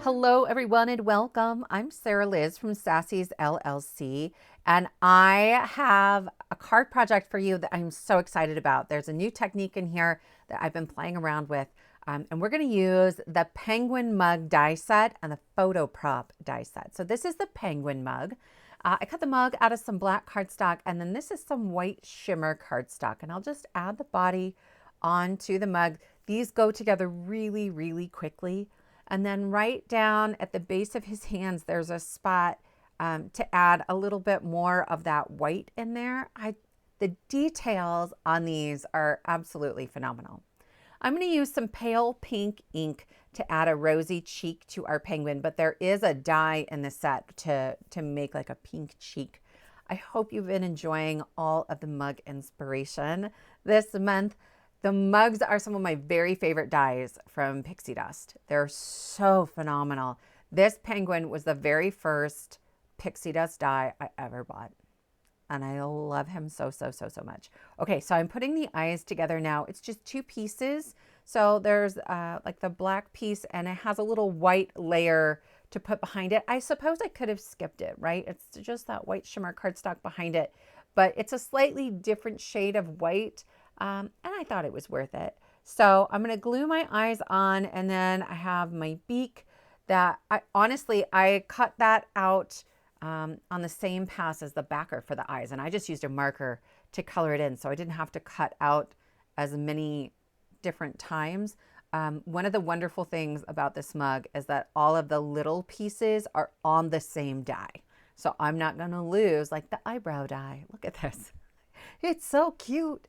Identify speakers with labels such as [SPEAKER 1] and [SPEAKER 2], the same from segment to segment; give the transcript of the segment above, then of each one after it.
[SPEAKER 1] Hello, everyone, and welcome. I'm Sara Lihz from Sassy's LLC, and I have a card project for you that I'm so excited about. There's a new technique in here that I've been playing around with, and we're going to use the penguin mug die set and the photo prop die set. So this is the penguin mug. I cut the mug out of some black cardstock, and then this is some white shimmer cardstock, and I'll just add the body onto the mug. These go together really, really quickly. And then right down at the base of his hands, there's a spot to add a little bit more of that white in there. The details on these are absolutely phenomenal. I'm going to use some pale pink ink to add a rosy cheek to our penguin, but there is a die in the set to make like a pink cheek. I hope you've been enjoying all of the mug inspiration this month. The mugs are some of my very favorite dies from Pixi Dust. They're so phenomenal. This penguin was the very first Pixi Dust die I ever bought. And I love him so much. Okay, so I'm putting the eyes together now. It's just two pieces. So there's like the black piece, and it has a little white layer to put behind it. I suppose I could have skipped it, right? It's just that white shimmer cardstock behind it, but it's a slightly different shade of white. And I thought it was worth it. So I'm going to glue my eyes on, and then I have my beak that I cut that out on the same pass as the backer for the eyes. And I just used a marker to color it in, so I didn't have to cut out as many different times. One of the wonderful things about this mug is that all of the little pieces are on the same die. So I'm not going to lose like the eyebrow die. Look at this. It's so cute.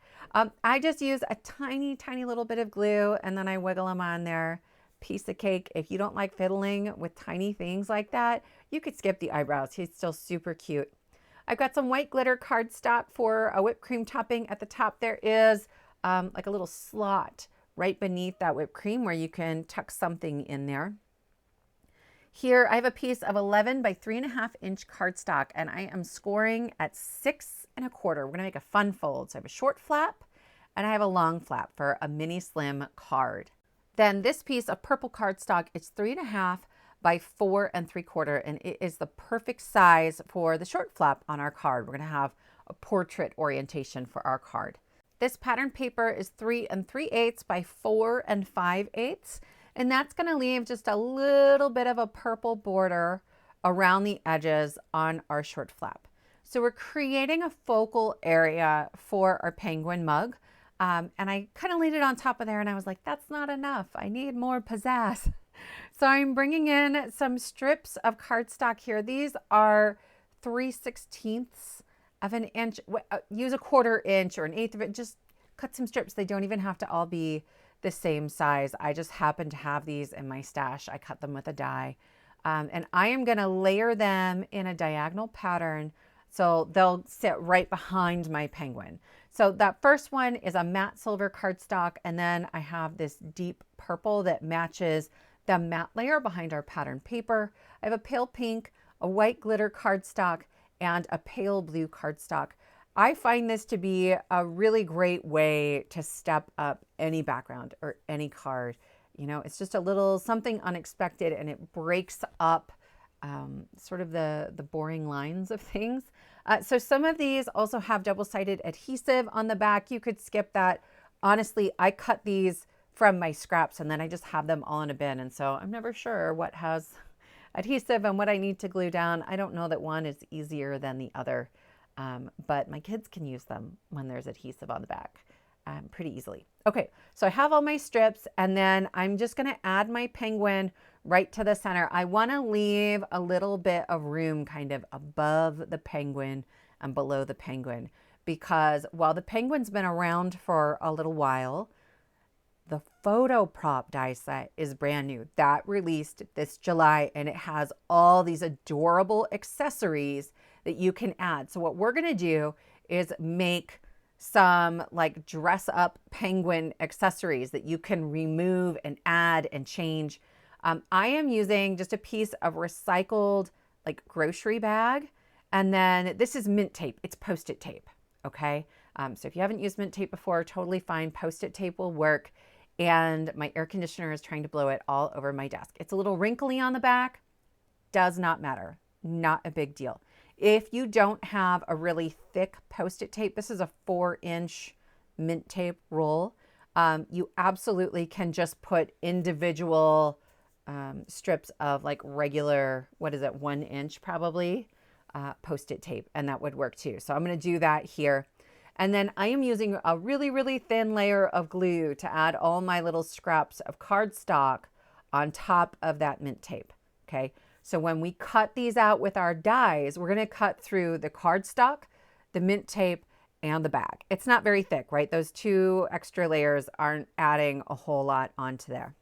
[SPEAKER 1] I just use a tiny little bit of glue, and then I wiggle them on there. Piece of cake. If you don't like fiddling with tiny things like that, you could skip the eyebrows. He's still super cute. I've got some white glitter cardstock for a whipped cream topping. At the top there is like a little slot right beneath that whipped cream where you can tuck something in there. Here I have a piece of 11 by 3.5 inch cardstock, and I am scoring at 6 1/4. We're going to make a fun fold. So I have a short flap and I have a long flap for a mini slim card. Then this piece of purple cardstock, it's 3.5 by 4 3/4, and it is the perfect size for the short flap on our card. We're going to have a portrait orientation for our card. This pattern paper is 3 3/8 by 4 5/8. And that's going to leave just a little bit of a purple border around the edges on our short flap. So we're creating a focal area for our penguin mug. And I kind of laid it on top of there, and I was like, that's not enough. I need more pizzazz. So I'm bringing in some strips of cardstock here. These are 3/16 of an inch. Use a 1/4 inch or an eighth of it. Just cut some strips. They don't even have to all be the same size. I just happen to have these in my stash. I cut them with a die. And I am going to layer them in a diagonal pattern so they'll sit right behind my penguin. So that first one is a matte silver cardstock, and then I have this deep purple that matches the matte layer behind our pattern paper. I have a pale pink, a white glitter cardstock, and a pale blue cardstock. I find this to be a really great way to step up any background or any card. You know, it's just a little something unexpected, and it breaks up sort of the boring lines of things. So some of these also have double-sided adhesive on the back. You could skip that. Honestly, I cut these from my scraps, and then I just have them all in a bin. And so I'm never sure what has adhesive and what I need to glue down. I don't know that one is easier than the other. But my kids can use them when there's adhesive on the back pretty easily. Okay, so I have all my strips, and then I'm just going to add my penguin right to the center. I want to leave a little bit of room kind of above the penguin and below the penguin, because while the penguin's been around for a little while, the photo prop die set is brand new. That released this July, and it has all these adorable accessories that you can add. So what we're going to do is make some like dress up penguin accessories that you can remove and add and change. I am using just a piece of recycled like grocery bag, and then this is mint tape. It's Post-it tape. Okay. So if you haven't used mint tape before, totally fine. Post-it tape will work. and my air conditioner is trying to blow it all over my desk. It's a little wrinkly on the back, does not matter, not a big deal. If you don't have a really thick Post-it tape, this is a 4-inch mint tape roll, you absolutely can just put individual strips of like regular, 1 inch probably, Post-it tape, and that would work too. So I'm going to do that here. And then I am using a really, really thin layer of glue to add all my little scraps of cardstock on top of that mint tape. Okay. So when we cut these out with our dies, we're going to cut through the cardstock, the mint tape, and the bag. It's not very thick, right? Those 2 extra layers aren't adding a whole lot onto there.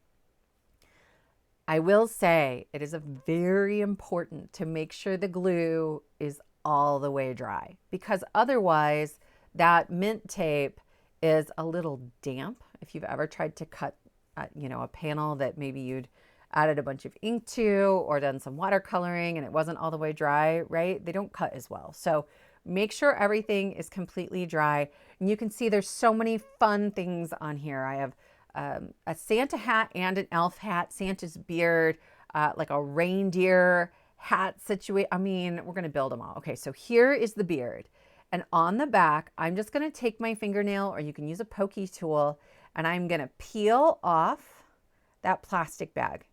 [SPEAKER 1] I will say it is very important to make sure the glue is all the way dry, because otherwise that mint tape is a little damp. If you've ever tried to cut, a panel that maybe you'd added a bunch of ink to or done some watercoloring and it wasn't all the way dry, right? They don't cut as well. So make sure everything is completely dry. And you can see there's so many fun things on here. I have a Santa hat and an elf hat, Santa's beard, like a reindeer hat situation. I mean, we're going to build them all. Okay, so here is the beard. And on the back, I'm just going to take my fingernail, or you can use a pokey tool, and I'm going to peel off that plastic bag.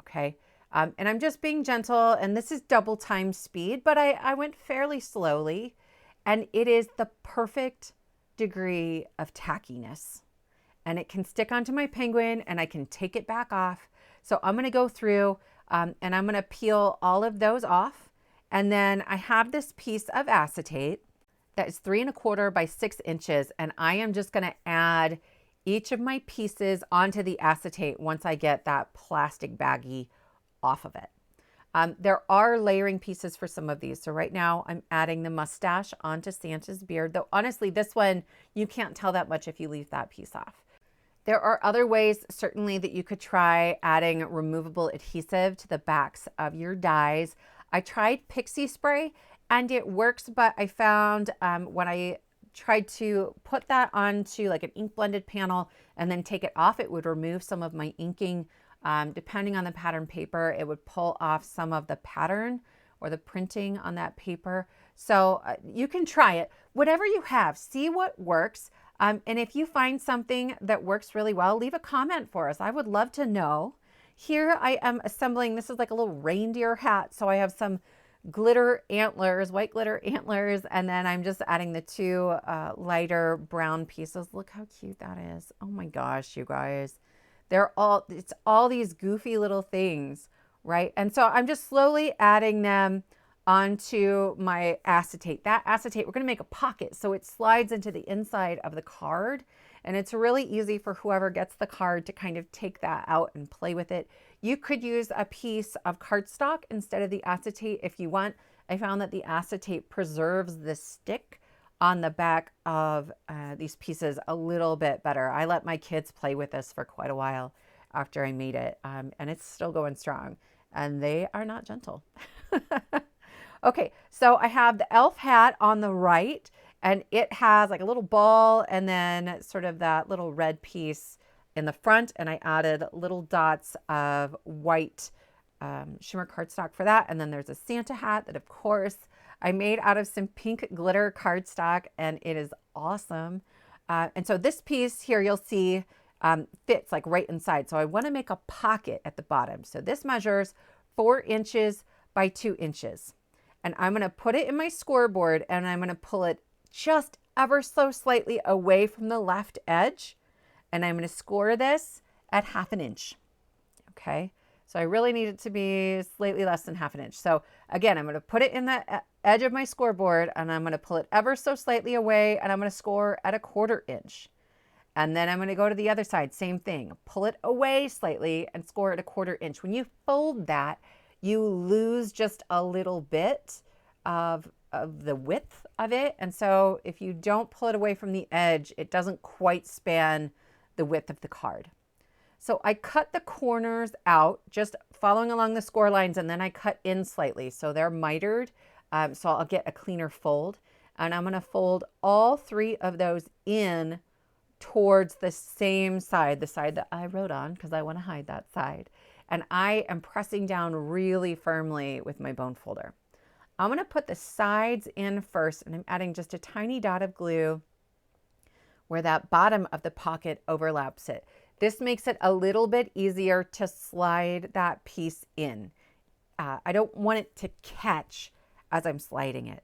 [SPEAKER 1] Okay. And I'm just being gentle, and this is double time speed, but I went fairly slowly, and it is the perfect degree of tackiness. And it can stick onto my penguin, and I can take it back off. So I'm going to go through and I'm going to peel all of those off. And then I have this piece of acetate that is 3 1/4 by 6 inches. And I am just going to add each of my pieces onto the acetate once I get that plastic baggie off of it. There are layering pieces for some of these. So right now I'm adding the mustache onto Santa's beard, though honestly, this one, you can't tell that much if you leave that piece off. There are other ways certainly that you could try adding removable adhesive to the backs of your dies. I tried Pixi spray and it works, but I found when I tried to put that onto like an ink blended panel and then take it off, it would remove some of my inking. Depending on the pattern paper, it would pull off some of the pattern or the printing on that paper. So you can try it. Whatever you have, see what works. And if you find something that works really well, leave a comment for us. I would love to know. Here I am assembling, this is like a little reindeer hat. So I have some glitter antlers, white glitter antlers, and then I'm just adding the 2 lighter brown pieces. Look how cute that is. Oh my gosh, you guys. It's all these goofy little things, right? And so I'm just slowly adding them onto my acetate. That acetate, we're going to make a pocket so it slides into the inside of the card, and it's really easy for whoever gets the card to kind of take that out and play with it. You could use a piece of cardstock instead of the acetate if you want. I found that the acetate preserves the stick on the back of these pieces a little bit better. I let my kids play with this for quite a while after I made it, and it's still going strong, and they are not gentle. Okay, so I have the elf hat on the right, and it has like a little ball and then sort of that little red piece in the front, and I added little dots of white shimmer cardstock for that. And then there's a Santa hat that, of course, I made out of some pink glitter cardstock, and it is awesome. And so this piece here, you'll see, fits like right inside. So I want to make a pocket at the bottom. So this measures 4 inches by 2 inches. And I'm going to put it in my scoreboard, and I'm going to pull it just ever so slightly away from the left edge. And I'm going to score this at 1/2 inch. Okay. So I really need it to be slightly less than 1/2 inch. So again, I'm going to put it in the edge of my scoreboard, and I'm going to pull it ever so slightly away, and I'm going to score at 1/4 inch. And then I'm going to go to the other side. Same thing. Pull it away slightly and score at 1/4 inch. When you fold that, you lose just a little bit of the width of it. And so if you don't pull it away from the edge, it doesn't quite span the width of the card. So I cut the corners out, just following along the score lines, and then I cut in slightly. So they're mitered, so I'll get a cleaner fold. And I'm going to fold all 3 of those in towards the same side, the side that I wrote on because I want to hide that side. And I am pressing down really firmly with my bone folder. I'm going to put the sides in first, and I'm adding just a tiny dot of glue where that bottom of the pocket overlaps it. This makes it a little bit easier to slide that piece in. I don't want it to catch as I'm sliding it.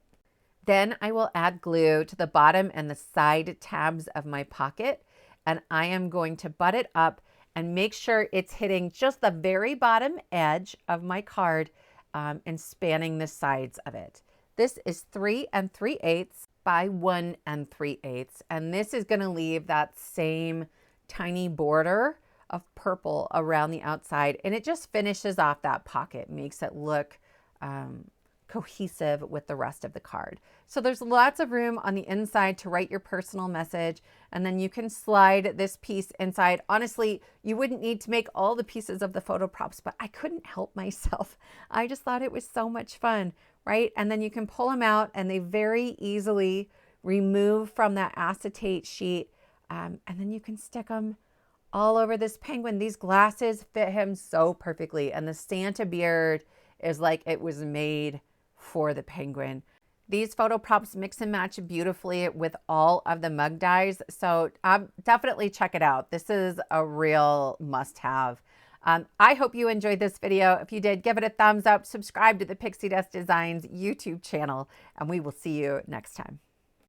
[SPEAKER 1] Then I will add glue to the bottom and the side tabs of my pocket, and I am going to butt it up and make sure it's hitting just the very bottom edge of my card and spanning the sides of it. This is 3 3/8 by 1 3/8, and this is going to leave that same tiny border of purple around the outside, and it just finishes off that pocket, makes it look cohesive with the rest of the card. So there's lots of room on the inside to write your personal message, and then you can slide this piece inside. Honestly, you wouldn't need to make all the pieces of the photo props, but I couldn't help myself. I just thought it was so much fun, right? And then you can pull them out and they very easily remove from that acetate sheet, and then you can stick them all over this penguin. These glasses fit him so perfectly, and the Santa beard is like it was made for the penguin. These photo props mix and match beautifully with all of the mug dies, so definitely check it out. This is a real must-have. I hope you enjoyed this video. If you did, give it a thumbs up, subscribe to the Pixi Dust Designs YouTube channel, and we will see you next time.